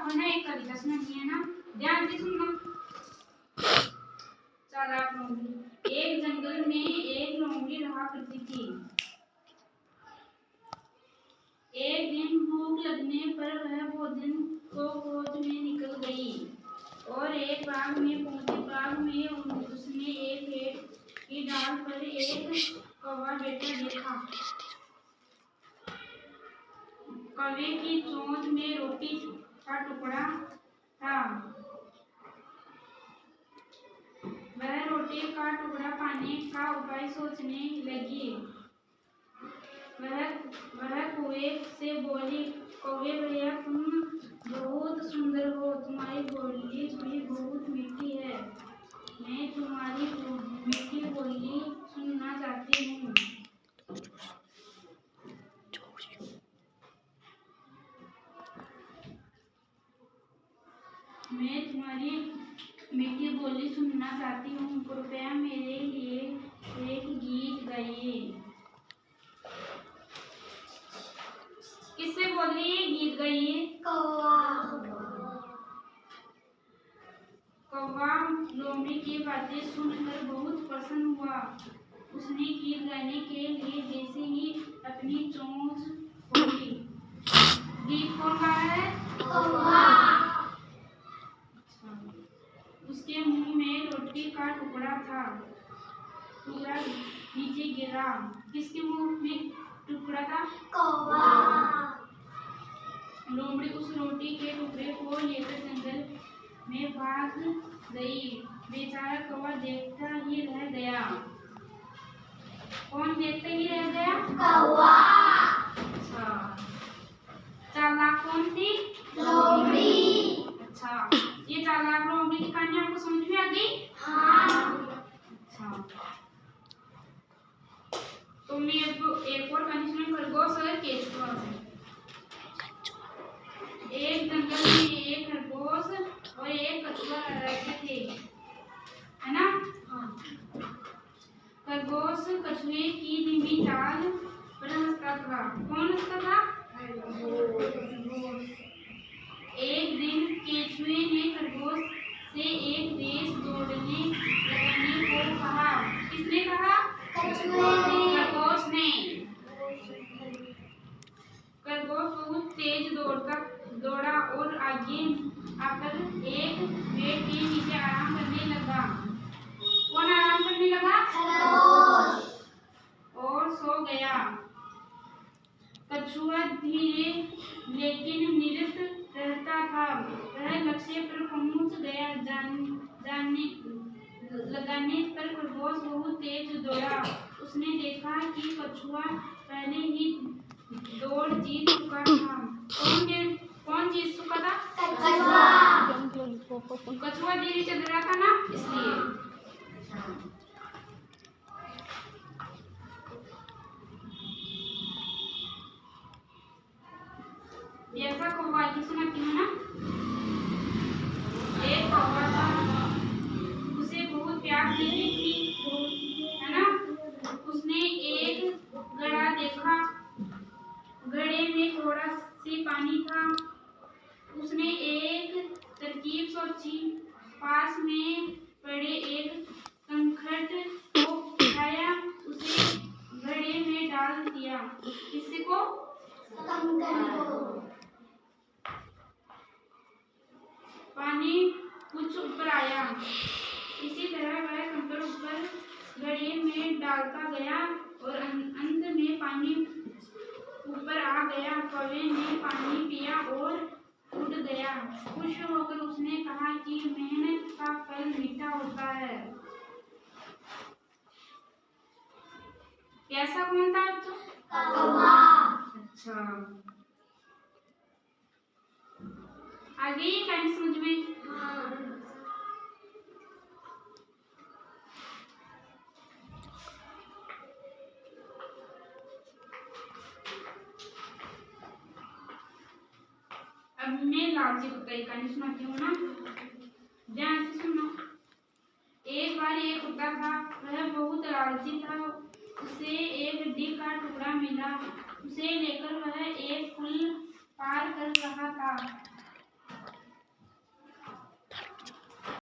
और ना एक कविता सुनानी है ना, ध्यान से सुनना। चालाक लोमड़ी। एक जंगल में एक लोमड़ी रहा करती थी। एक दिन भूख लगने पर वह भोजन को खोज में निकल गई और एक बाग में पहुंची। बाग में उसने एक पेड़ की डाल पर एक कौवा बैठा देखा। कौवे की चोंच में रोटी का टुकड़ा था। वह रोटी का टुकड़ा पाने का उपाय सोचने लगी। वह कौवे से बोली, कौवे भैया तुम बहुत सुंदर हो, तुम्हारी बोली भी बहुत मीठी है। मैं तुम्हारी मीठी बोली सुनना चाहती हूँ। मैं तुम्हारी मीठी बोली सुनना चाहती हूँ। कृपया मेरे लिए एक गीत गाइए। किससे बोल रही है? गीत गाइए। कौवा लोमड़ी की बातें सुनकर बहुत प्रसन्न हुआ। उसने गीत गाने के लिए जैसे ही अपनी चोंच खोली। गीत कौन गा रहा है? कौवा। उसके मुंह में रोटी का टुकड़ा था। टुकड़ा नीचे गिरा। किसके मुंह में टुकड़ा था? कौवा। लोमड़ी उस रोटी के टुकड़े को लेकर जंगल में भाग गई। बेचारा कौवा देखता ही रह गया। कौन देखता ही रह गया? कौवा। अच्छा, चालाक कौन थी? लोमड़ी। अच्छा, ये चालाक लोमड़ी की कहानी आपको समझ में आ गई? हाँ। अच्छा, तो मैं एक और कहानी सुनाऊं, खरगोश और केचुआ। एक जंगल में एक खरगोश और एक कछुआ रहते थे, है ना? हाँ। खरगोश कछुए की धीमी चाल पर हंसता था। कौन हंसता था? एक दिन केचुए ने खरगोश से एक रेस दौड़ने लगाने को कहा। किसने कहा? कछुए ने। खरगोश ने। खरगोश बहुत तेज दौड़ा और आगे आकर एक पेड़ के नीचे आराम करने लगा। कौन आराम करने लगा? खरगोश। और सो गया। कछुआ धीरे लेकिन निरंतर रहता था। वह लक्ष्य पर पहुंच गया। लगाने पर खरगोश बहुत तेज दौड़ा। उसने देखा कि कछुआ पहले ही दौड़ जीत चुका था। कौन जीत चुका था? कछुआ। कछुआ धीरे चल रहा था ना, इसलिए। ऐसा कौवा की सुनाती हूँ ना। एक कौवा था, उसे बहुत प्यास लगी थी, है ना? उसने एक घड़ा देखा। घड़े में थोड़ा सी पानी था। उसने एक तरकीब सोची। पास में पड़े एक कंकड़ को उठाया, उसे घड़े में डाल दिया। किसी को? कंकड़ को। पानी कुछ ऊपर आया। इसी तरह वह कंकड़ ऊपर घड़े में डालता गया और अंत में पानी ऊपर आ गया। कौवे ने पानी पिया और उड़ गया। खुश होकर उसने कहा कि मेहनत का फल मीठा होता है। कैसा कौन था? कौवा। अच्छा, आ गई कहानी समझ में? हाँ। अब मैं लालची कुत्ता की कहानी सुनाती हूँ ना, ध्यान से सुनो। एक बार एक कुत्ता था। वह बहुत लालची था। उसे एक हड्डी का टुकड़ा मिला। उसे लेकर वह एक पुल पार कर रहा था।